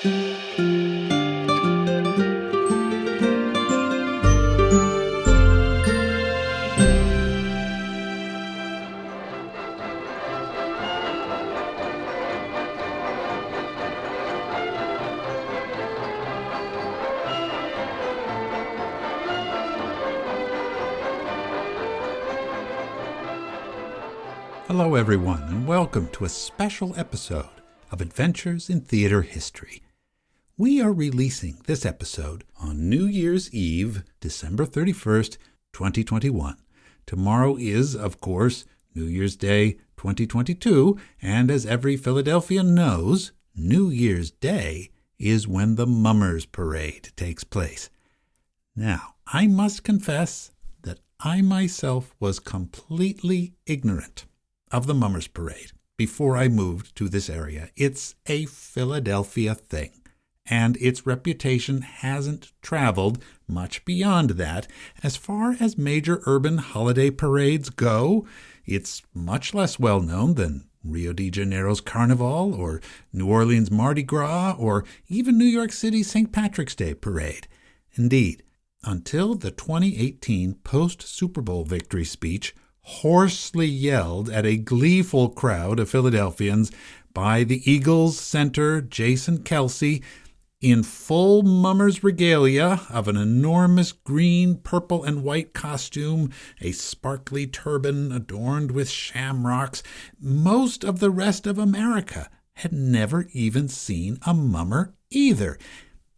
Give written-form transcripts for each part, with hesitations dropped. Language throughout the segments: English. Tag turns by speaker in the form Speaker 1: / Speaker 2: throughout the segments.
Speaker 1: Hello everyone, and welcome to a special episode of Adventures in Theater History. We are releasing this episode on New Year's Eve, December 31st, 2021. Tomorrow is, of course, New Year's Day 2022, and as every Philadelphian knows, New Year's Day is when the Mummers Parade takes place. Now, I must confess that I myself was completely ignorant of the Mummers Parade before I moved to this area. It's a Philadelphia thing, and its reputation hasn't traveled much beyond that. As far as major urban holiday parades go, it's much less well known than Rio de Janeiro's Carnival or New Orleans' Mardi Gras or even New York City's St. Patrick's Day Parade. Indeed, until the 2018 post-Super Bowl victory speech hoarsely yelled at a gleeful crowd of Philadelphians by the Eagles center Jason Kelce in full Mummers regalia of an enormous green, purple, and white costume, a sparkly turban adorned with shamrocks. Most of the rest of America had never even seen a mummer either.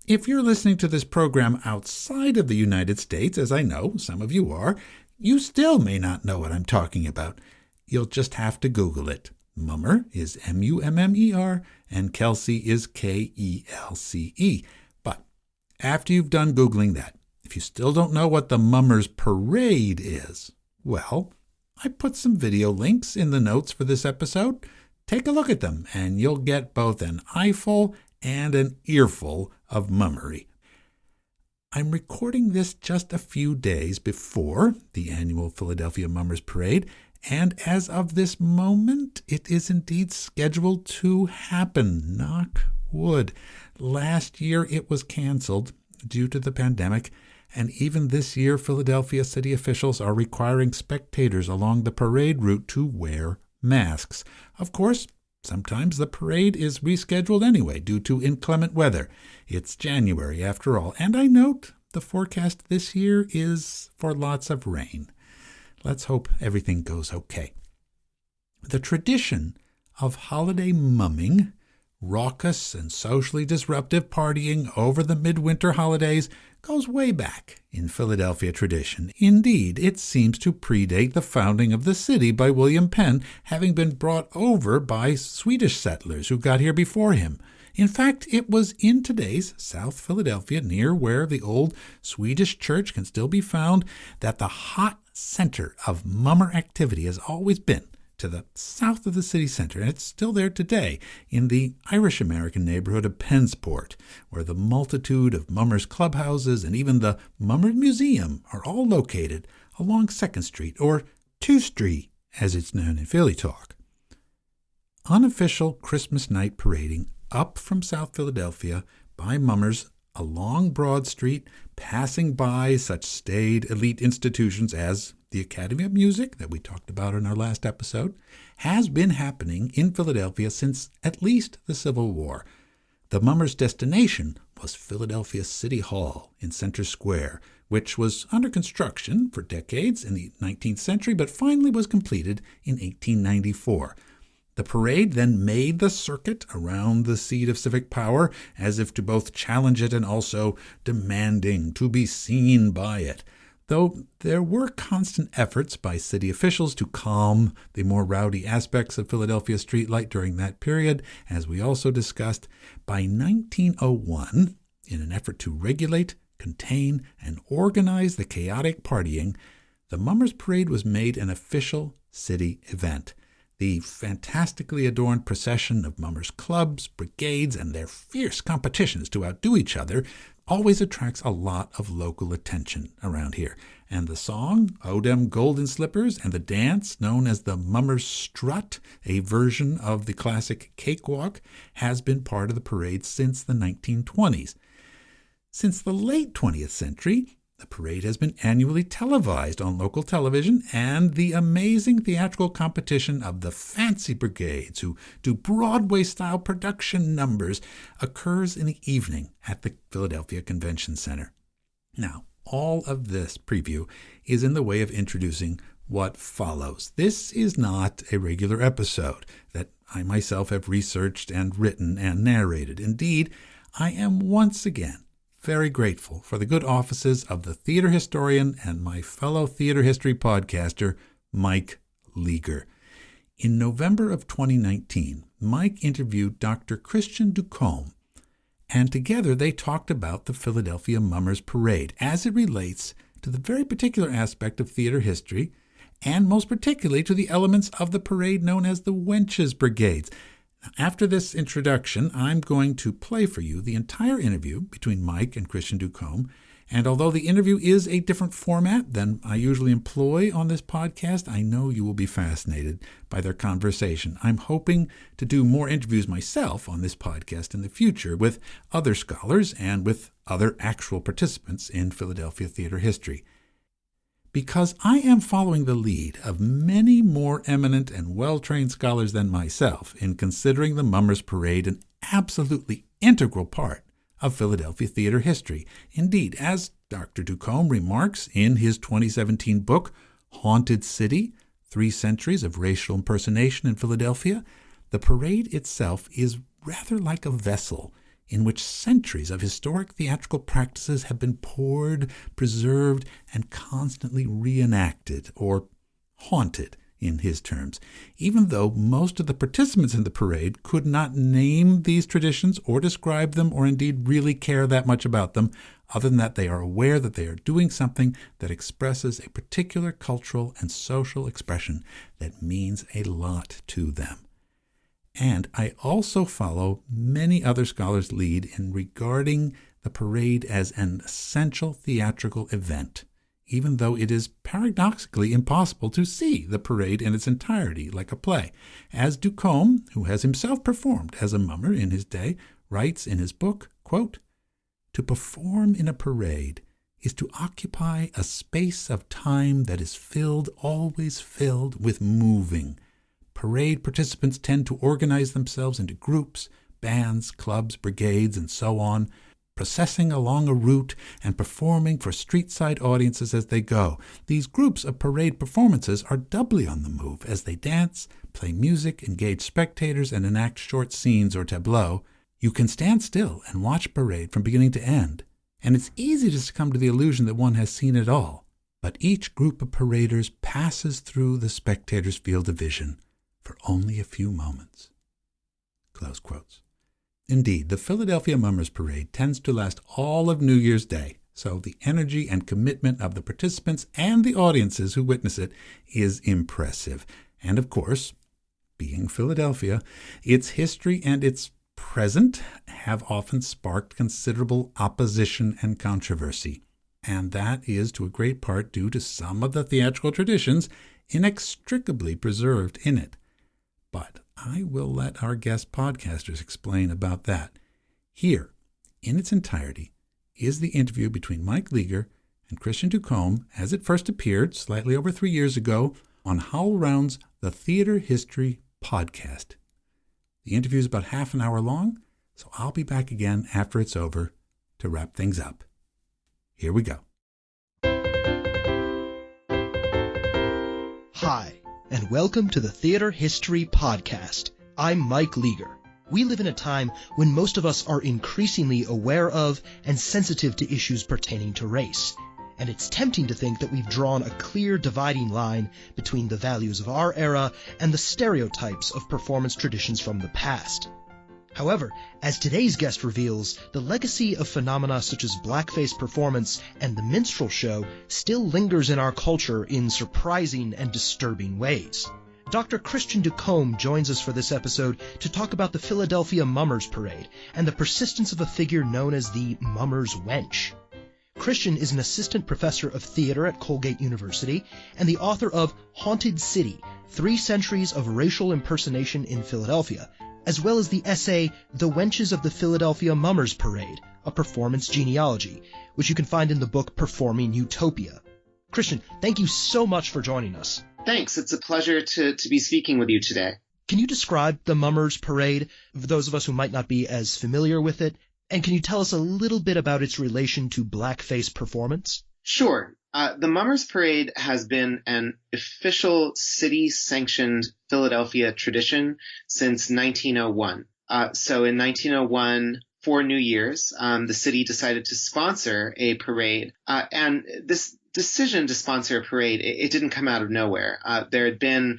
Speaker 1: If you're listening to this program outside of the United States, as I know some of you are, you still may not know what I'm talking about. You'll just have to Google it. Mummer is M-U-M-M-E-R, and Kelce is K-E-L-C-E. But after you've done Googling that, if you still don't know what the Mummers Parade is, well, I put some video links in the notes for this episode. Take a look at them, and you'll get both an eyeful and an earful of mummery. I'm recording this just a few days before the annual Philadelphia Mummers Parade, and as of this moment, it is indeed scheduled to happen. Knock wood. Last year it was canceled due to the pandemic, and even this year Philadelphia city officials are requiring spectators along the parade route to wear masks. Of course, sometimes the parade is rescheduled anyway due to inclement weather. It's January after all, and I note the forecast this year is for lots of rain. Let's hope everything goes okay. The tradition of holiday mumming, raucous and socially disruptive partying over the midwinter holidays, goes way back in Philadelphia tradition. Indeed, it seems to predate the founding of the city by William Penn, having been brought over by Swedish settlers who got here before him. In fact, it was in today's South Philadelphia, near where the old Swedish church can still be found, that the hot center of mummer activity has always been to the south of the city center, and it's still there today in the Irish-American neighborhood of Pennsport, where the multitude of mummers clubhouses and even the Mummers Museum are all located along 2nd Street, or 2 Street, as it's known in Philly talk. Unofficial Christmas night parading up from South Philadelphia by mummers along Broad Street, passing by such staid elite institutions as the Academy of Music that we talked about in our last episode, has been happening in Philadelphia since at least the Civil War. The mummers' destination was Philadelphia City Hall in Center Square, which was under construction for decades in the 19th century, but finally was completed in 1894. The parade then made the circuit around the seat of civic power, as if to both challenge it and also demanding to be seen by it. Though there were constant efforts by city officials to calm the more rowdy aspects of Philadelphia street life during that period, as we also discussed, by 1901, in an effort to regulate, contain, and organize the chaotic partying, the Mummers Parade was made an official city event. The fantastically adorned procession of mummers clubs, brigades, and their fierce competitions to outdo each other always attracts a lot of local attention around here. And the song, "O Dem Golden Slippers," and the dance, known as the Mummers Strut, a version of the classic cakewalk, has been part of the parade since the 1920s. Since the late 20th century, the parade has been annually televised on local television, and the amazing theatrical competition of the fancy brigades who do Broadway-style production numbers occurs in the evening at the Philadelphia Convention Center. Now, all of this preview is in the way of introducing what follows. This is not a regular episode that I myself have researched and written and narrated. Indeed, I am once again very grateful for the good offices of the theater historian and my fellow theater history podcaster, Mike Lueger. In November of 2019, Mike interviewed Dr. Christian DuComb, and together they talked about the Philadelphia Mummers Parade as it relates to the very particular aspect of theater history, and most particularly to the elements of the parade known as the Wenches Brigades. After this introduction, I'm going to play for you the entire interview between Mike and Christian DuComb, and although the interview is a different format than I usually employ on this podcast, I know you will be fascinated by their conversation. I'm hoping to do more interviews myself on this podcast in the future with other scholars and with other actual participants in Philadelphia theater history. Because I am following the lead of many more eminent and well-trained scholars than myself in considering the Mummers Parade an absolutely integral part of Philadelphia theater history. Indeed, as Dr. DuComb remarks in his 2017 book, Haunted City, 3 Centuries of Racial Impersonation in Philadelphia, the parade itself is rather like a vessel in which centuries of historic theatrical practices have been poured, preserved, and constantly reenacted, or haunted in his terms. Even though most of the participants in the parade could not name these traditions or describe them or indeed really care that much about them, other than that they are aware that they are doing something that expresses a particular cultural and social expression that means a lot to them. And I also follow many other scholars' lead in regarding the parade as an essential theatrical event, even though it is paradoxically impossible to see the parade in its entirety like a play. As DuComb, who has himself performed as a mummer in his day, writes in his book, quote, "To perform in a parade is to occupy a space of time that is always filled with moving. Parade participants tend to organize themselves into groups, bands, clubs, brigades, and so on, processing along a route and performing for street-side audiences as they go. These groups of parade performances are doubly on the move as they dance, play music, engage spectators, and enact short scenes or tableaux. You can stand still and watch parade from beginning to end, and it's easy to succumb to the illusion that one has seen it all. But each group of paraders passes through the spectator's field of vision for only a few moments." Close quotes. Indeed, the Philadelphia Mummers Parade tends to last all of New Year's Day, so the energy and commitment of the participants and the audiences who witness it is impressive. And of course, being Philadelphia, its history and its present have often sparked considerable opposition and controversy. And that is to a great part due to some of the theatrical traditions inextricably preserved in it. But I will let our guest podcasters explain about that. Here, in its entirety, is the interview between Mike Lueger and Christian DuComb as it first appeared slightly over 3 years ago on HowlRound's The Theater History Podcast. The interview is about half an hour long, so I'll be back again after it's over to wrap things up. Here we go.
Speaker 2: Hi, and welcome to the Theater History Podcast. I'm Mike Lueger. We live in a time when most of us are increasingly aware of and sensitive to issues pertaining to race. And it's tempting to think that we've drawn a clear dividing line between the values of our era and the stereotypes of performance traditions from the past. However, as today's guest reveals, the legacy of phenomena such as blackface performance and the minstrel show still lingers in our culture in surprising and disturbing ways. Dr. Christian DuComb joins us for this episode to talk about the Philadelphia Mummers Parade and the persistence of a figure known as the Mummers Wench. Christian is an assistant professor of theater at Colgate University and the author of Haunted City, 3 Centuries of Racial Impersonation in Philadelphia, as well as the essay The Wenches of the Philadelphia Mummers Parade, a Performance Genealogy, which you can find in the book Performing Utopia. Christian, thank you so much for joining us.
Speaker 3: Thanks. It's a pleasure to be speaking with you today.
Speaker 2: Can you describe the Mummers Parade for those of us who might not be as familiar with it? And can you tell us a little bit about its relation to blackface performance?
Speaker 3: Sure. The Mummers Parade has been an official city-sanctioned Philadelphia tradition since 1901. So in 1901, for New Year's, the city decided to sponsor a parade. And this decision to sponsor a parade, it didn't come out of nowhere. There had been,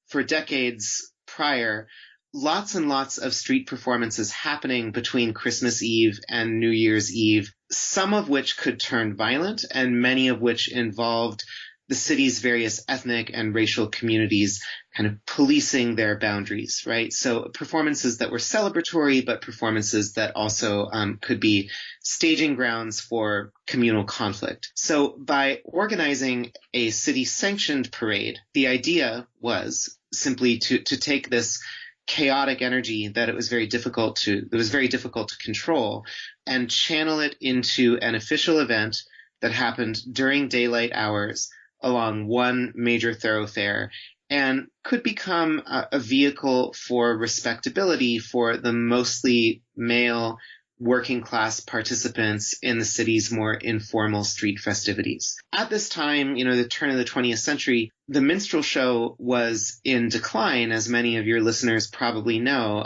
Speaker 3: for decades prior, lots and lots of street performances happening between Christmas Eve and New Year's Eve, some of which could turn violent and many of which involved the city's various ethnic and racial communities kind of policing their boundaries, right? So performances that were celebratory, but performances that also could be staging grounds for communal conflict. So by organizing a city-sanctioned parade, the idea was simply to take this chaotic energy that it was very difficult to control and channel it into an official event that happened during daylight hours along one major thoroughfare and could become a vehicle for respectability for the mostly male working class participants in the city's more informal street festivities. At this time, the turn of the 20th century, the minstrel show was in decline, as many of your listeners probably know.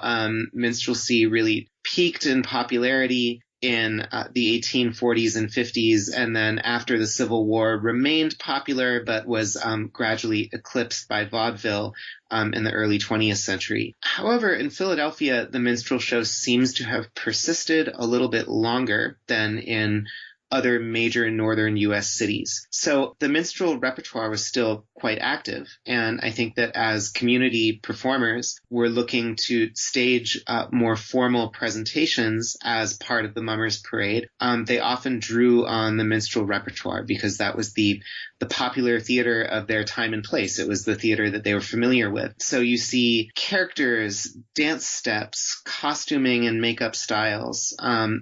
Speaker 3: Minstrelsy really peaked in popularity in the 1840s and 50s, and then after the Civil War remained popular, but was gradually eclipsed by vaudeville in the early 20th century. However, in Philadelphia, the minstrel show seems to have persisted a little bit longer than in other major northern U.S. cities. So the minstrel repertoire was still quite active. And I think that as community performers were looking to stage more formal presentations as part of the Mummers Parade, they often drew on the minstrel repertoire because that was the popular theater of their time and place. It was the theater that they were familiar with. So you see characters, dance steps, costuming and makeup styles,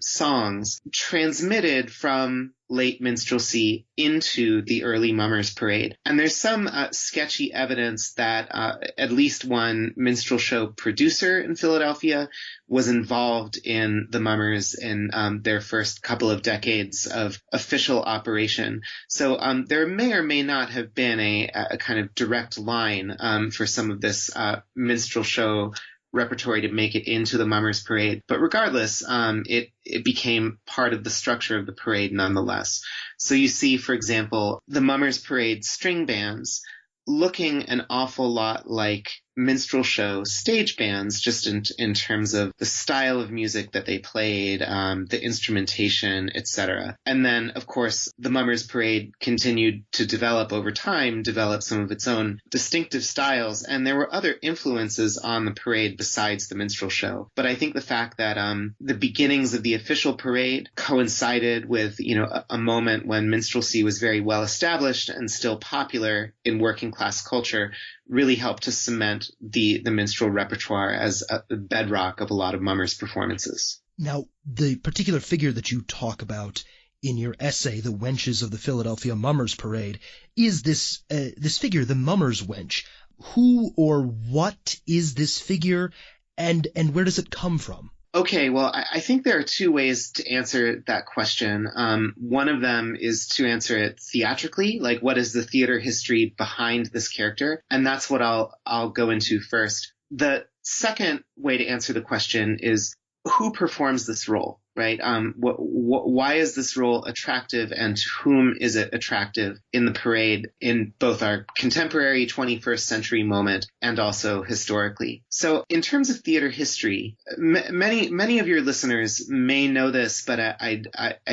Speaker 3: songs transmitted from late minstrelsy into the early Mummers Parade. And there's some sketchy evidence that at least one minstrel show producer in Philadelphia was involved in the Mummers in their first couple of decades of official operation. So there may or may not have been a kind of direct line for some of this minstrel show repertory to make it into the Mummers Parade. But regardless, it became part of the structure of the parade nonetheless. So you see, for example, the Mummers Parade string bands looking an awful lot like minstrel show stage bands, just in terms of the style of music that they played, the instrumentation, etc. And then, of course, the Mummers Parade continued to develop over time, develop some of its own distinctive styles, and there were other influences on the parade besides the minstrel show. But I think the fact that the beginnings of the official parade coincided with, a moment when minstrelsy was very well established and still popular in working class culture really helped to cement the minstrel repertoire as a bedrock of a lot of Mummers performances.
Speaker 2: Now, the particular figure that you talk about in your essay, The Wenches of the Philadelphia Mummers Parade, is this figure, the Mummers Wench. Who or what is this figure, and where does it come from?
Speaker 3: Okay, well, I think there are two ways to answer that question. One of them is to answer it theatrically, like what is the theater history behind this character? And that's what I'll go into first. The second way to answer the question is who performs this role, right? Why is this role attractive, and to whom is it attractive in the parade in both our contemporary 21st century moment and also historically? So in terms of theater history, many of your listeners may know this, but I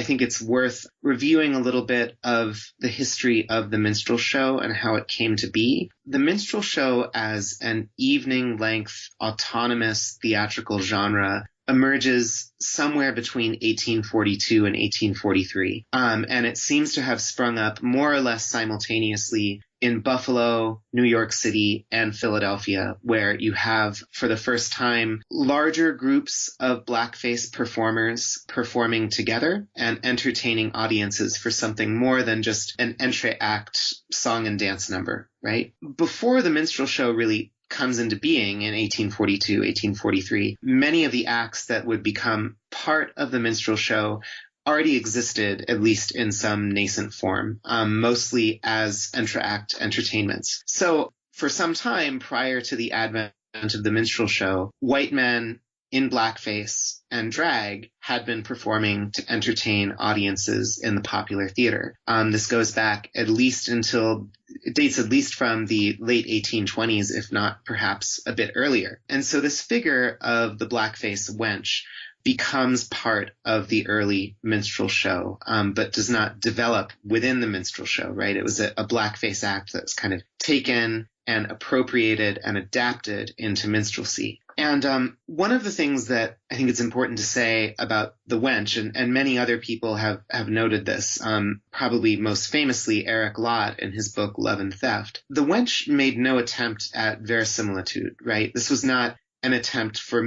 Speaker 3: think it's worth reviewing a little bit of the history of the minstrel show and how it came to be. The minstrel show as an evening-length autonomous theatrical genre emerges somewhere between 1842 and 1843. And it seems to have sprung up more or less simultaneously in Buffalo, New York City, and Philadelphia, where you have, for the first time, larger groups of blackface performers performing together and entertaining audiences for something more than just an entr'acte song and dance number, right? Before the minstrel show really comes into being in 1842, 1843, many of the acts that would become part of the minstrel show already existed, at least in some nascent form, mostly as entr'acte entertainments. So for some time prior to the advent of the minstrel show, white men in blackface and drag had been performing to entertain audiences in the popular theater. This goes back it dates at least from the late 1820s, if not perhaps a bit earlier. And so this figure of the blackface wench becomes part of the early minstrel show, but does not develop within the minstrel show, right? It was a blackface act that was kind of taken and appropriated and adapted into minstrelsy. And one of the things that I think it's important to say about the wench, and many other people have noted this, probably most famously Eric Lott in his book Love and Theft, the wench made no attempt at verisimilitude, right? This was not an attempt for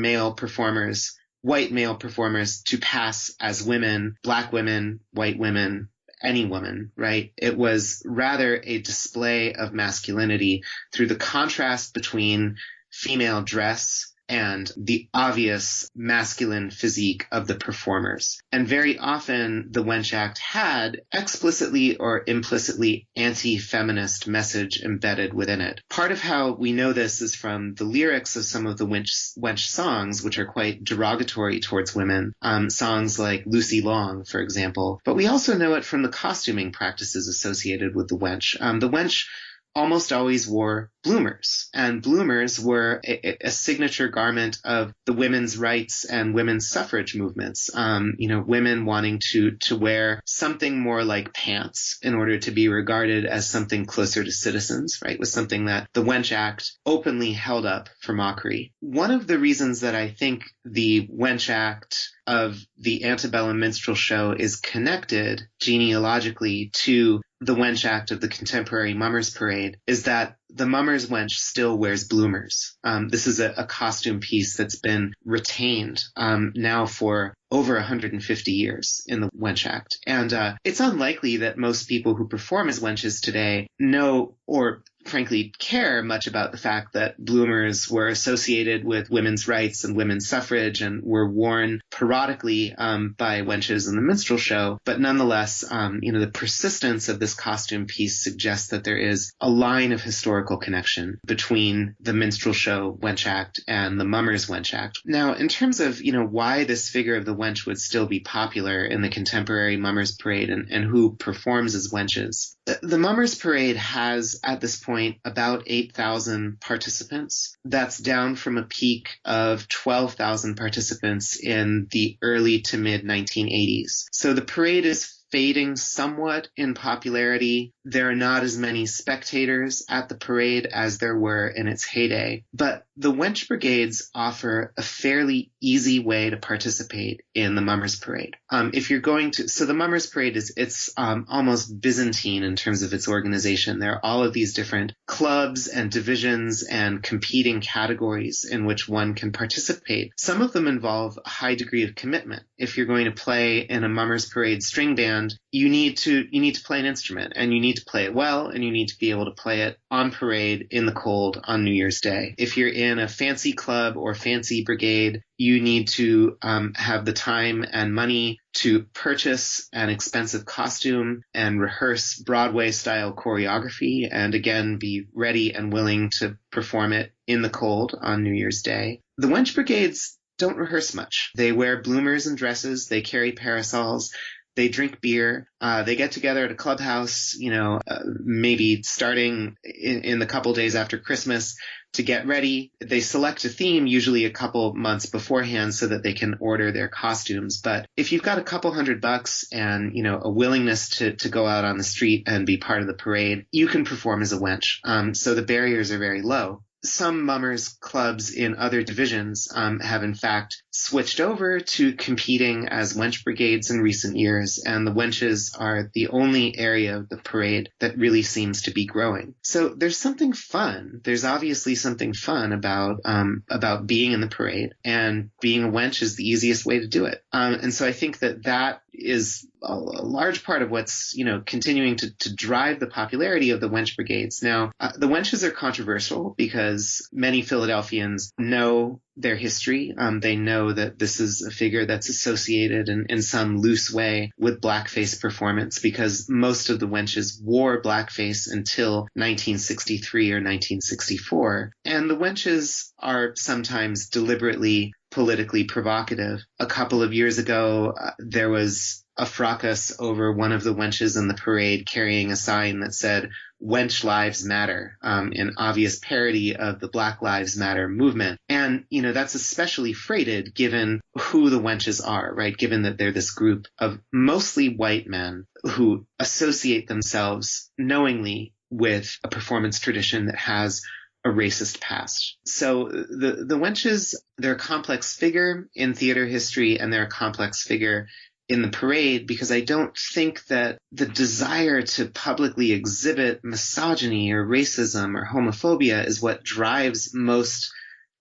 Speaker 3: white male performers to pass as women, black women, white women, any woman, right? It was rather a display of masculinity through the contrast between female dress and the obvious masculine physique of the performers. And very often the Wench Act had explicitly or implicitly anti-feminist message embedded within it. Part of how we know this is from the lyrics of some of the wench songs, which are quite derogatory towards women, songs like Lucy Long, for example. But we also know it from the costuming practices associated with the wench. The wench almost always wore bloomers, and bloomers were a signature garment of the women's rights and women's suffrage movements. Women wanting to wear something more like pants in order to be regarded as something closer to citizens, right? Was something that the Wench Act openly held up for mockery. One of the reasons that I think the Wench Act of the antebellum minstrel show is connected genealogically to the Wench Act of the contemporary Mummers Parade is that the Mummers Wench still wears bloomers. This is a costume piece that's been retained now for over 150 years in the Wench Act. And it's unlikely that most people who perform as wenches today know or frankly care much about the fact that bloomers were associated with women's rights and women's suffrage and were worn periodically by wenches in the minstrel show. But nonetheless, the persistence of this costume piece suggests that there is a line of historical connection between the minstrel show Wench Act and the Mummers Wench Act. Now, in terms of, why this figure of the wench would still be popular in the contemporary Mummers Parade and who performs as wenches, the Mummers Parade has, at this point, about 8,000 participants. That's down from a peak of 12,000 participants in the early to mid 1980s. So the parade is fading somewhat in popularity. There are not as many spectators at the parade as there were in its heyday. But the Wench Brigades offer a fairly easy way to participate in the Mummers Parade. So the Mummers Parade it's almost Byzantine in terms of its organization. There are all of these different clubs and divisions and competing categories in which one can participate. Some of them involve a high degree of commitment. If you're going to play in a Mummers Parade string band, you need to play an instrument, and you need to play it well, and you need to be able to play it on parade in the cold on New Year's Day. If you're in a fancy club or fancy brigade, you need to have the time and money to purchase an expensive costume and rehearse Broadway-style choreography, and again, be ready and willing to perform it in the cold on New Year's Day. The Wench Brigades don't rehearse much. They wear bloomers and dresses. They carry parasols. They drink beer. They get together at a clubhouse, maybe starting in the couple days after Christmas to get ready. They select a theme usually a couple months beforehand so that they can order their costumes. But if you've got a couple $100 and, a willingness to go out on the street and be part of the parade, you can perform as a wench. So the barriers are very low. some mummers clubs in other divisions have in fact switched over to competing as wench brigades in recent years, and the wenches are the only area of the parade that really seems to be growing. So there's something fun. There's obviously something fun about being in the parade, and being a wench is the easiest way to do it. And so I think that is a large part of what's, continuing to drive the popularity of the wench brigades. Now, the wenches are controversial because many Philadelphians know their history. They know that this is a figure that's associated in some loose way with blackface performance, because most of the wenches wore blackface until 1963 or 1964. And the wenches are sometimes deliberately politically provocative. A couple of years ago, there was a fracas over one of the wenches in the parade carrying a sign that said, "Wench Lives Matter," in obvious parody of the Black Lives Matter movement. And, that's especially freighted given who the wenches are, right? Given that they're this group of mostly white men who associate themselves knowingly with a performance tradition that has a racist past. So the wenches, they're a complex figure in theater history, and they're a complex figure in the parade, because I don't think that the desire to publicly exhibit misogyny or racism or homophobia is what drives most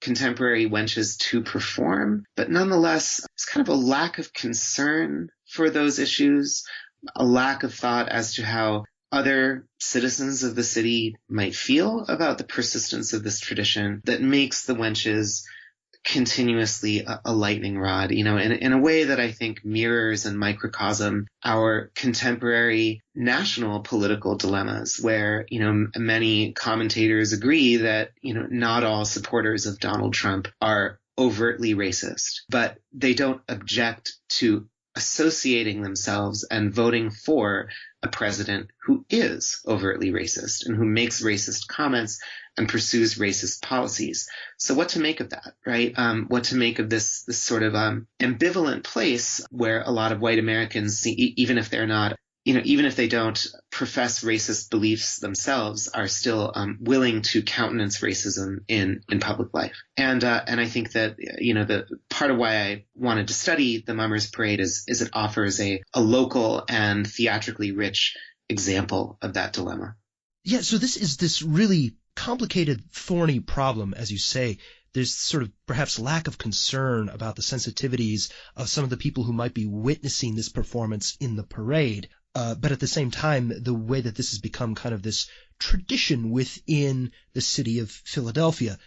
Speaker 3: contemporary wenches to perform. But nonetheless, there's kind of a lack of concern for those issues, a lack of thought as to how other citizens of the city might feel about the persistence of this tradition that makes the wenches continuously a lightning rod, in a way that I think mirrors and microcosm our contemporary national political dilemmas, where, many commentators agree that, not all supporters of Donald Trump are overtly racist, but they don't object to associating themselves and voting for a president who is overtly racist and who makes racist comments and pursues racist policies. So what to make of that, right? What to make of this sort of ambivalent place where a lot of white Americans see, even if they're not, even if they don't profess racist beliefs themselves, are still willing to countenance racism in public life. And I think that, the part of why I wanted to study the Mummers Parade is it offers a local and theatrically rich example of that dilemma.
Speaker 2: Yeah, so this is this really complicated, thorny problem, as you say. There's sort of perhaps lack of concern about the sensitivities of some of the people who might be witnessing this performance in the parade. But at the same time, the way that this has become kind of this tradition within the city of Philadelphia.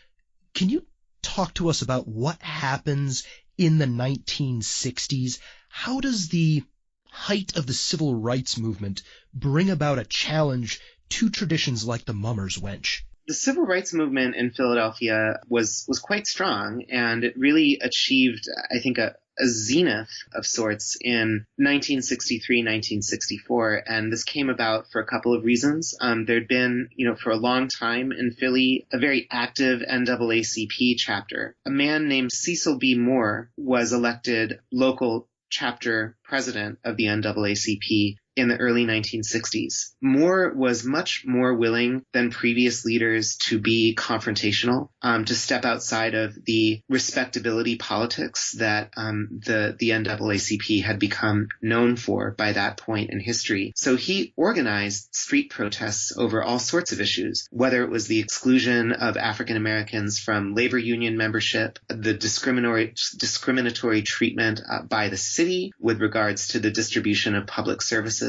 Speaker 2: Can you talk to us about what happens in the 1960s? How does the height of the civil rights movement bring about a challenge to traditions like the Mummers Wench?
Speaker 3: The civil rights movement in Philadelphia was quite strong, and it really achieved, I think, a zenith of sorts in 1963, 1964. And this came about for a couple of reasons. There'd been, for a long time in Philly, a very active NAACP chapter. A man named Cecil B. Moore was elected local chapter president of the NAACP in the early 1960s. Moore was much more willing than previous leaders to be confrontational, to step outside of the respectability politics that the NAACP had become known for by that point in history. So he organized street protests over all sorts of issues, whether it was the exclusion of African Americans from labor union membership, the discriminatory treatment by the city with regards to the distribution of public services,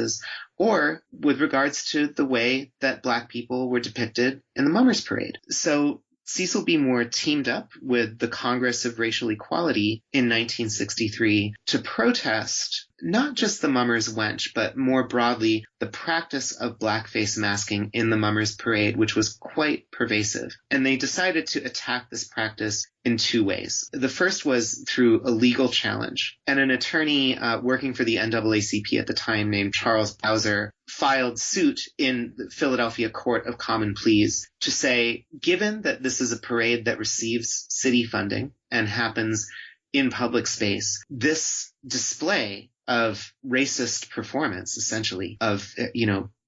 Speaker 3: or with regards to the way that Black people were depicted in the Mummers Parade. So Cecil B. Moore teamed up with the Congress of Racial Equality in 1963 to protest not just the Mummers Wench, but more broadly, the practice of blackface masking in the Mummers Parade, which was quite pervasive. And they decided to attack this practice in two ways. The first was through a legal challenge. And an attorney working for the NAACP at the time named Charles Bowser filed suit in the Philadelphia Court of Common Pleas to say, given that this is a parade that receives city funding and happens in public space, this display of racist performance, essentially, of,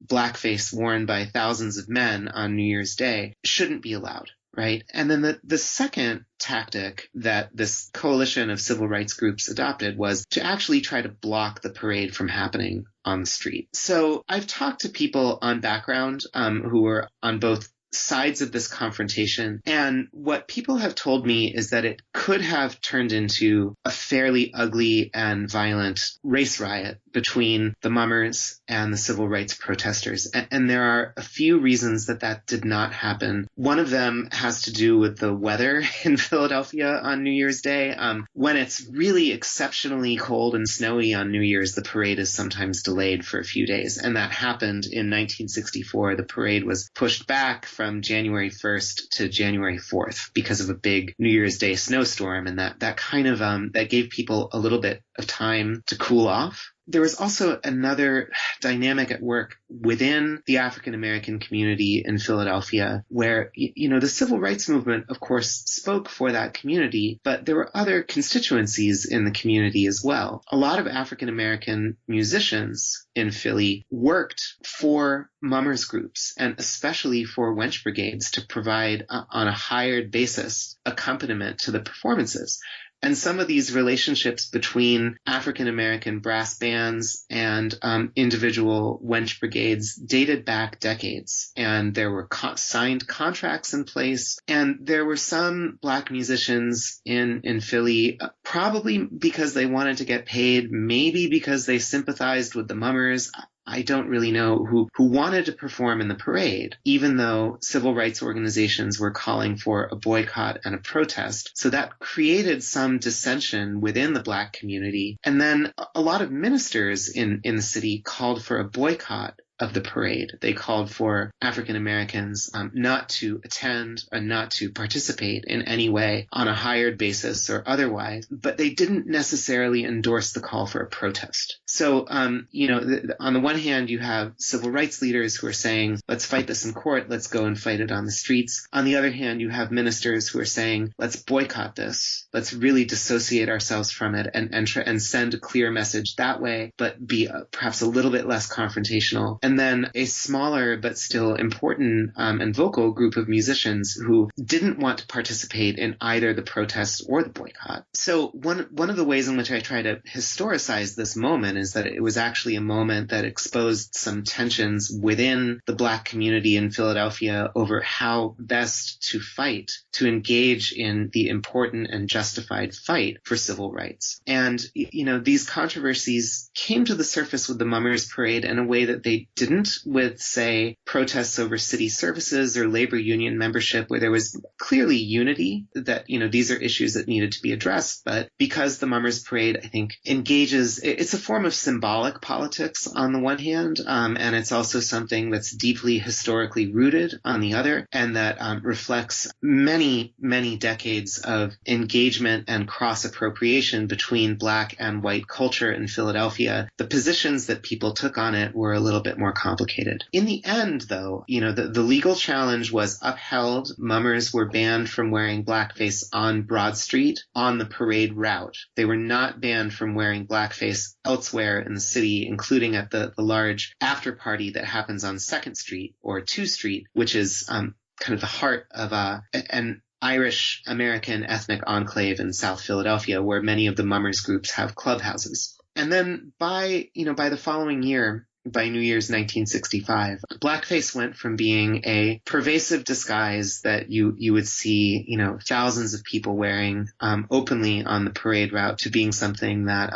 Speaker 3: blackface worn by thousands of men on New Year's Day shouldn't be allowed. right? And then the second tactic that this coalition of civil rights groups adopted was to actually try to block the parade from happening on the street. So I've talked to people on background who were on both sides of this confrontation. And what people have told me is that it could have turned into a fairly ugly and violent race riot between the Mummers and the civil rights protesters. And there are a few reasons that that did not happen. One of them has to do with the weather in Philadelphia on New Year's Day. When it's really exceptionally cold and snowy on New Year's, the parade is sometimes delayed for a few days. And that happened in 1964. The parade was pushed back from January 1st to January 4th because of a big New Year's Day snowstorm. And that kind of, that gave people a little bit of time to cool off. There was also another dynamic at work within the African American community in Philadelphia where, the civil rights movement, of course, spoke for that community, but there were other constituencies in the community as well. A lot of African American musicians in Philly worked for mummers groups and especially for wench brigades to provide on a hired basis accompaniment to the performances. And some of these relationships between African-American brass bands and individual wench brigades dated back decades. And there were signed contracts in place. And there were some Black musicians in Philly, probably because they wanted to get paid, maybe because they sympathized with the mummers. I don't really know who wanted to perform in the parade, even though civil rights organizations were calling for a boycott and a protest. So that created some dissension within the Black community. And then a lot of ministers in the city called for a boycott of the parade. They called for African Americans not to attend and not to participate in any way on a hired basis or otherwise, but they didn't necessarily endorse the call for a protest. So, on the one hand, you have civil rights leaders who are saying, let's fight this in court, let's go and fight it on the streets. On the other hand, you have ministers who are saying, let's boycott this, let's really dissociate ourselves from it and send a clear message that way, but be perhaps a little bit less confrontational. And then a smaller but still important and vocal group of musicians who didn't want to participate in either the protest or the boycott. So one of the ways in which I try to historicize this moment is that it was actually a moment that exposed some tensions within the Black community in Philadelphia over how best to fight, to engage in the important and justified fight for civil rights. And, these controversies came to the surface with the Mummers Parade in a way that they didn't with, say, protests over city services or labor union membership, where there was clearly unity that, these are issues that needed to be addressed. But because the Mummers Parade, I think, it's a form of symbolic politics on the one hand, and it's also something that's deeply historically rooted on the other, and that reflects many, many decades of engagement and cross-appropriation between Black and white culture in Philadelphia. The positions that people took on it were a little bit more complicated. In the end, though, the legal challenge was upheld. Mummers were banned from wearing blackface on Broad Street on the parade route. They were not banned from wearing blackface elsewhere in the city, including at the large after party that happens on 2nd Street or 2 Street, which is kind of the heart of an Irish American ethnic enclave in South Philadelphia, where many of the Mummers groups have clubhouses. And then by the following year, by New Year's 1965, blackface went from being a pervasive disguise that you would see, thousands of people wearing openly on the parade route to being something that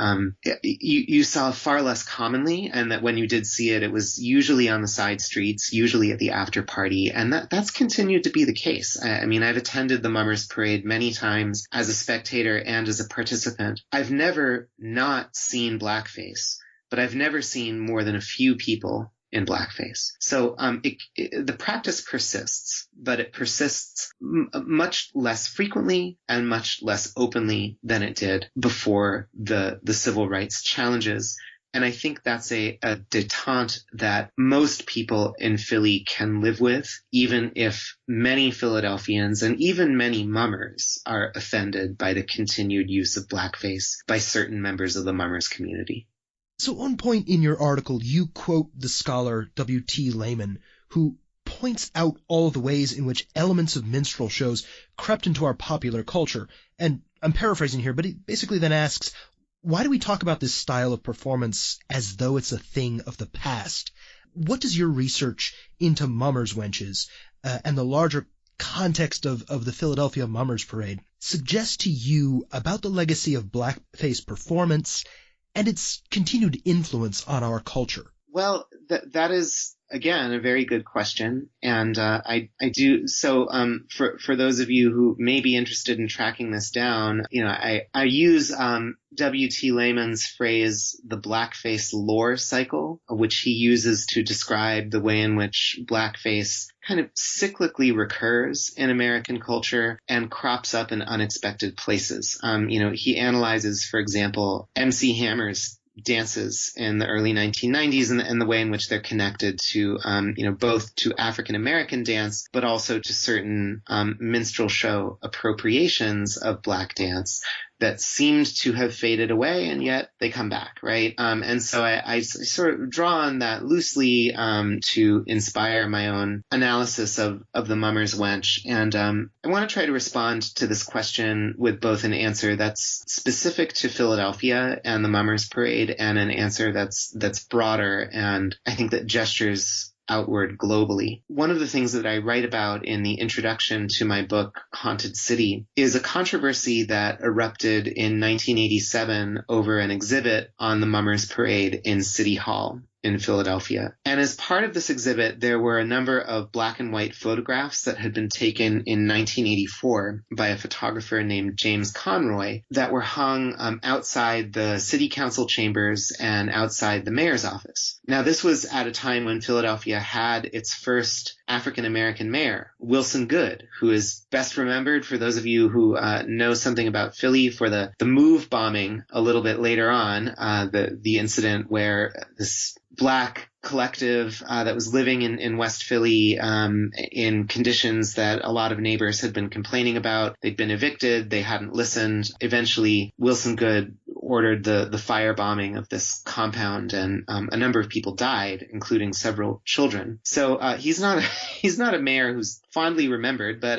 Speaker 3: you saw far less commonly, and that when you did see it, it was usually on the side streets, usually at the after party, and that's continued to be the case. I mean, I've attended the Mummers Parade many times as a spectator and as a participant. I've never not seen blackface, but I've never seen more than a few people in blackface. So the practice persists, but it persists much less frequently and much less openly than it did before the civil rights challenges. And I think that's a detente that most people in Philly can live with, even if many Philadelphians and even many mummers are offended by the continued use of blackface by certain members of the mummers community.
Speaker 2: So at one point in your article, you quote the scholar W.T. Lehman, who points out all the ways in which elements of minstrel shows crept into our popular culture. And I'm paraphrasing here, but he basically then asks, why do we talk about this style of performance as though it's a thing of the past? What does your research into Mummers Wenches and the larger context of the Philadelphia Mummers Parade suggest to you about the legacy of blackface performance and its continued influence on our culture?
Speaker 3: Well, that is, again, a very good question. And I do. So for those of you who may be interested in tracking this down, I use W.T. Lehman's phrase, the blackface lore cycle, which he uses to describe the way in which blackface kind of cyclically recurs in American culture and crops up in unexpected places. He analyzes, for example, MC Hammer's dances in the early 1990s and the way in which they're connected to, both to African American dance, but also to certain minstrel show appropriations of Black dance that seemed to have faded away, and yet they come back, right? And so I sort of draw on that loosely to inspire my own analysis of the Mummers Wench. And I want to try to respond to this question with both an answer that's specific to Philadelphia and the Mummers Parade, and an answer that's broader and I think that gestures outward globally. One of the things that I write about in the introduction to my book, Haunted City, is a controversy that erupted in 1987 over an exhibit on the Mummers Parade in City Hall in Philadelphia. And as part of this exhibit, there were a number of black and white photographs that had been taken in 1984 by a photographer named James Conroy that were hung outside the city council chambers and outside the mayor's office. Now, this was at a time when Philadelphia had its first African-American mayor, Wilson Goode, who is best remembered, for those of you who know something about Philly, for the move bombing a little bit later on, the incident where this Black collective that was living in West Philly in conditions that a lot of neighbors had been complaining about. They'd been evicted. They hadn't listened. Eventually, Wilson Goode ordered the firebombing of this compound, and a number of people died, including several children. So he's not a mayor who's fondly remembered, but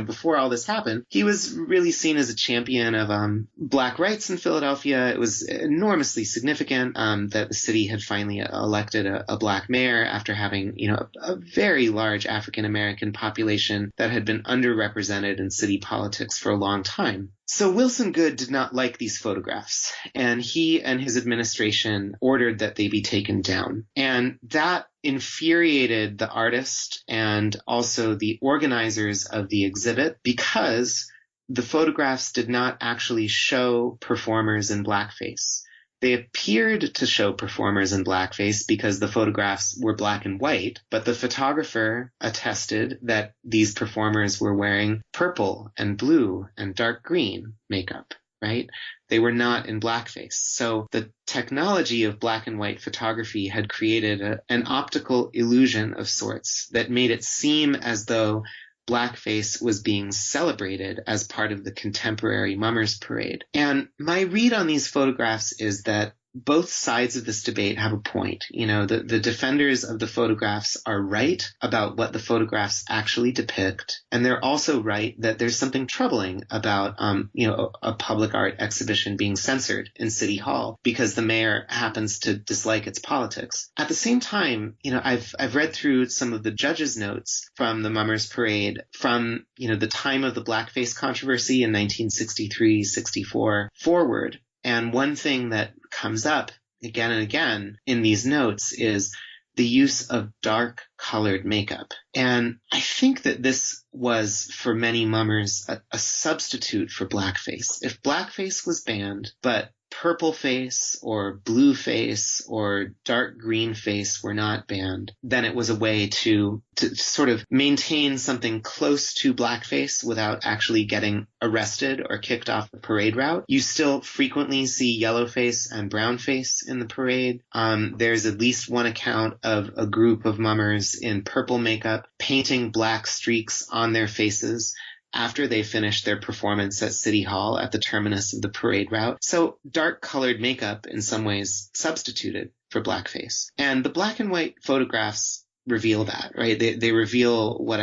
Speaker 3: before all this happened, he was really seen as a champion of Black rights in Philadelphia. It was enormously significant that the city had finally elected a Black mayor after having a very large African American population that had been underrepresented in city politics for a long time. So Wilson Goode did not like these photographs, and he and his administration ordered that they be taken down. And that infuriated the artist and also the organizers of the exhibit, because the photographs did not actually show performers in blackface. They appeared to show performers in blackface because the photographs were black and white, but the photographer attested that these performers were wearing purple and blue and dark green makeup, right? They were not in blackface. So the technology of black and white photography had created an optical illusion of sorts that made it seem as though blackface was being celebrated as part of the contemporary Mummers Parade. And my read on these photographs is that both sides of this debate have a point. The defenders of the photographs are right about what the photographs actually depict, and they're also right that there's something troubling about, a public art exhibition being censored in City Hall because the mayor happens to dislike its politics. At the same time, I've read through some of the judges' notes from the Mummers Parade from, the time of the blackface controversy in 1963-64 forward. And one thing that comes up again and again in these notes is the use of dark colored makeup. And I think that this was, for many mummers, a substitute for blackface. If blackface was banned, but purple face or blue face or dark green face were not banned, then it was a way to sort of maintain something close to blackface without actually getting arrested or kicked off the parade route. You still frequently see yellow face and brown face in the parade. There's at least one account of a group of mummers in purple makeup painting black streaks on their faces after they finished their performance at City Hall at the terminus of the parade route. So dark colored makeup in some ways substituted for blackface. And the black and white photographs reveal that, right? They reveal what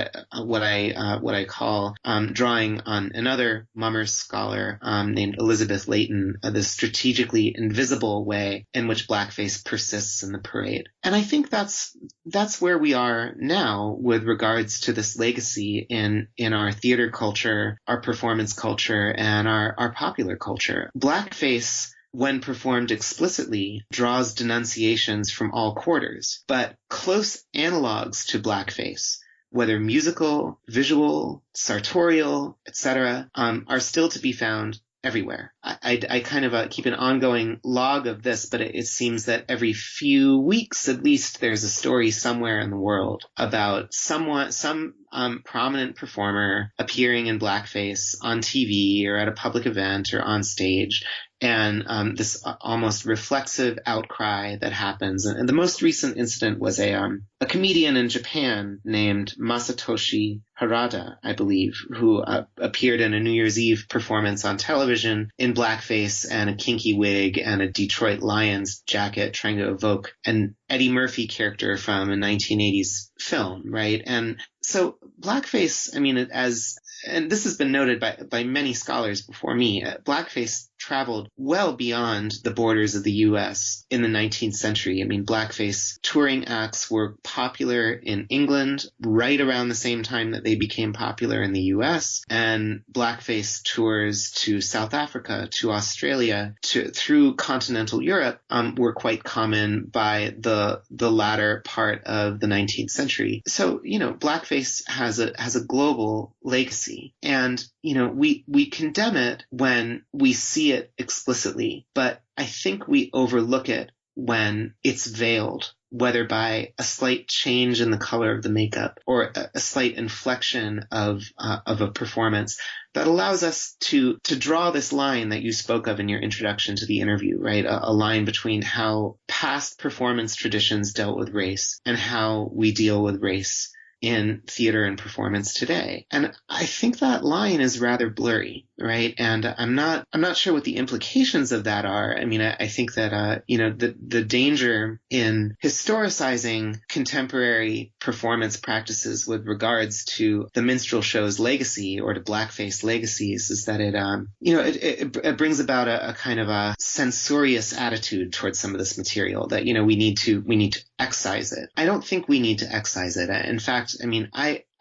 Speaker 3: I call, drawing on another Mummers scholar named Elizabeth Layton, the strategically invisible way in which blackface persists in the parade. And I think that's where we are now with regards to this legacy in our theater culture, our performance culture, and our popular culture. Blackface, when performed explicitly, draws denunciations from all quarters, but close analogs to blackface, whether musical, visual, sartorial, etc., are still to be found everywhere. I kind of keep an ongoing log of this, but it seems that every few weeks at least there's a story somewhere in the world about some prominent performer appearing in blackface on TV or at a public event or on stage, and this almost reflexive outcry that happens. And the most recent incident was a comedian in Japan named Masatoshi Harada, I believe, who appeared in a New Year's Eve performance on television in blackface and a kinky wig and a Detroit Lions jacket, trying to evoke an Eddie Murphy character from a 1980s film, right? And so blackface, I mean, and this has been noted by many scholars before me, blackface traveled well beyond the borders of the U.S. in the 19th century. I mean, blackface touring acts were popular in England right around the same time that they became popular in the U.S., and blackface tours to South Africa, to Australia, through continental Europe were quite common by the latter part of the 19th century. So, blackface has a global legacy, and we condemn it when we see it explicitly, but I think we overlook it when it's veiled, whether by a slight change in the color of the makeup or a slight inflection of a performance that allows us to draw this line that you spoke of in your introduction to the interview, right? A line between how past performance traditions dealt with race and how we deal with race in theater and performance today. And I think that line is rather blurry, right? And I'm not sure what the implications of that are. I mean, I think that, the danger in historicizing contemporary performance practices with regards to the minstrel show's legacy or to blackface legacies is that it brings about a kind of a censorious attitude towards some of this material that, we need to excise it. I don't think we need to excise it. In fact, I mean,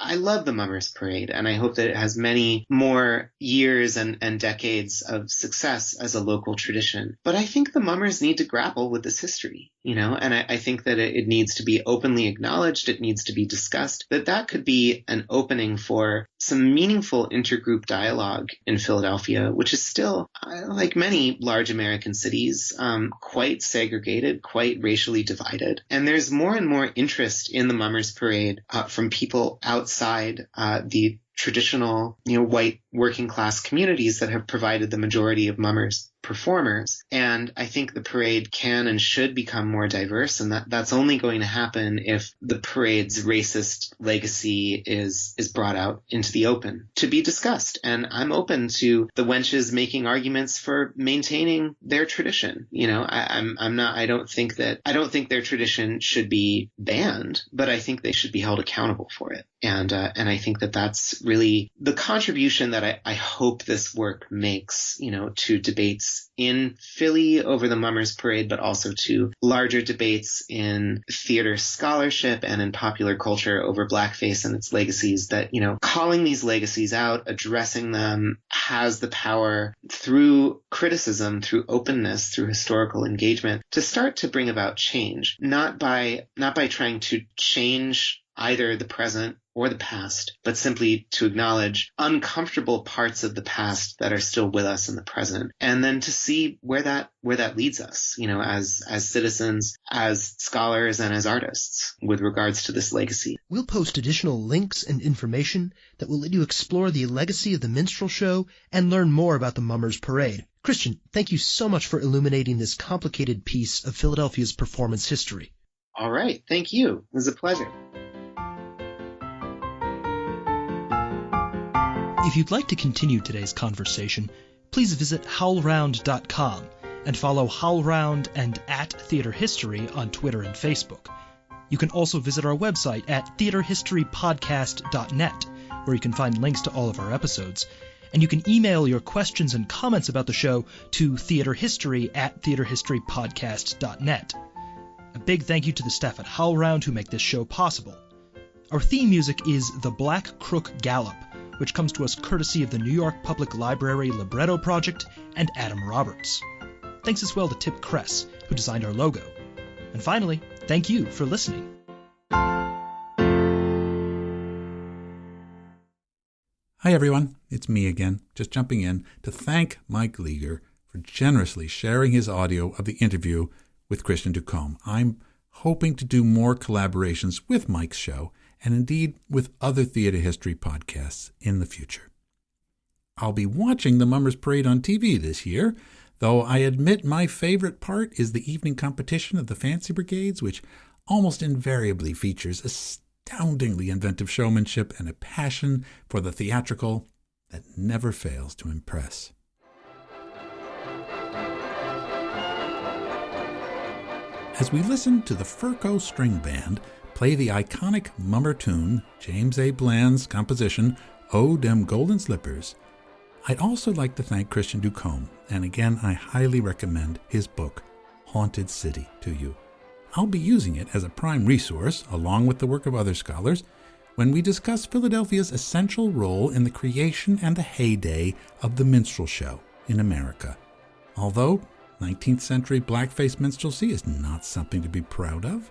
Speaker 3: I love the Mummers Parade, and I hope that it has many more years and decades of success as a local tradition. But I think the Mummers need to grapple with this history, and I think that it needs to be openly acknowledged. It needs to be discussed. That could be an opening for some meaningful intergroup dialogue in Philadelphia, which is still, like many large American cities, quite segregated, quite racially divided. And there's more and more interest in the Mummers Parade from people outside the traditional, white working class communities that have provided the majority of Mummers performers. And I think the parade can and should become more diverse, and that's only going to happen if the parade's racist legacy is brought out into the open to be discussed. And I'm open to the Wenches making arguments for maintaining their tradition. I don't think their tradition should be banned, but I think they should be held accountable for it. And I think that that's really the contribution that I hope this work makes, to debates in Philly over the Mummers Parade, but also to larger debates in theater scholarship and in popular culture over blackface and its legacies, that, calling these legacies out, addressing them, has the power through criticism, through openness, through historical engagement to start to bring about change, not by trying to change either the present or the past, but simply to acknowledge uncomfortable parts of the past that are still with us in the present, and then to see where that leads us, as citizens, as scholars, and as artists with regards to this legacy.
Speaker 2: We'll post additional links and information that will let you explore the legacy of the minstrel show and learn more about the Mummers Parade. Christian, thank you so much for illuminating this complicated piece of Philadelphia's performance history.
Speaker 3: All right. Thank you. It was a pleasure.
Speaker 2: If you'd like to continue today's conversation, please visit howlround.com and follow HowlRound and @TheaterHistory on Twitter and Facebook. You can also visit our website at theaterhistorypodcast.net, where you can find links to all of our episodes. And you can email your questions and comments about the show to theaterhistory@theaterhistorypodcast.net. A big thank you to the staff at HowlRound who make this show possible. Our theme music is The Black Crook Gallop, which comes to us courtesy of the New York Public Library Libretto Project and Adam Roberts. Thanks as well to Tip Kress, who designed our logo. And finally, thank you for listening.
Speaker 1: Hi everyone, it's me again, just jumping in to thank Mike Lueger for generously sharing his audio of the interview with Christian DuComb. I'm hoping to do more collaborations with Mike's show, and indeed with other theater history podcasts in the future. I'll be watching the Mummers Parade on TV this year, though I admit my favorite part is the evening competition of the Fancy Brigades, which almost invariably features astoundingly inventive showmanship and a passion for the theatrical that never fails to impress. As we listen to the Furco String Band play the iconic Mummer tune, James A. Bland's composition, "Oh, Dem Golden Slippers," I'd also like to thank Christian DuComb, and again I highly recommend his book, Haunted City, to you. I'll be using it as a prime resource, along with the work of other scholars, when we discuss Philadelphia's essential role in the creation and the heyday of the minstrel show in America. Although 19th century blackface minstrelsy is not something to be proud of,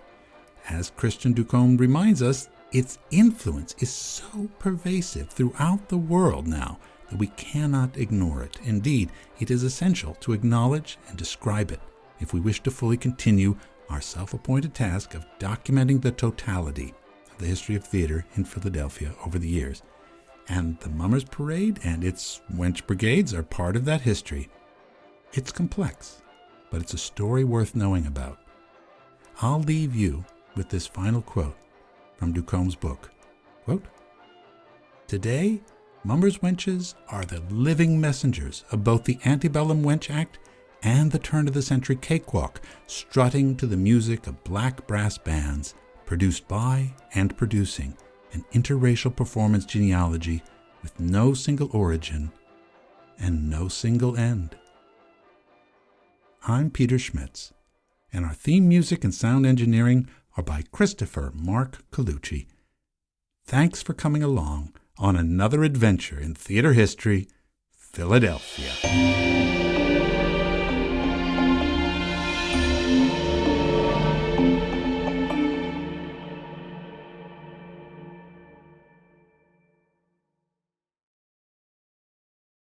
Speaker 1: as Christian DuComb reminds us, its influence is so pervasive throughout the world now that we cannot ignore it. Indeed, it is essential to acknowledge and describe it if we wish to fully continue our self-appointed task of documenting the totality of the history of theater in Philadelphia over the years. And the Mummers Parade and its wench brigades are part of that history. It's complex, but it's a story worth knowing about. I'll leave you with this final quote from DuComb's book. Quote, "Today, Mummers Wenches are the living messengers of both the antebellum Wench Act and the turn-of-the-century cakewalk, strutting to the music of black brass bands, produced by and producing an interracial performance genealogy with no single origin and no single end." I'm Peter Schmitz, and our theme music and sound engineering are by Christopher Mark Colucci. Thanks for coming along on another adventure in theater history, Philadelphia.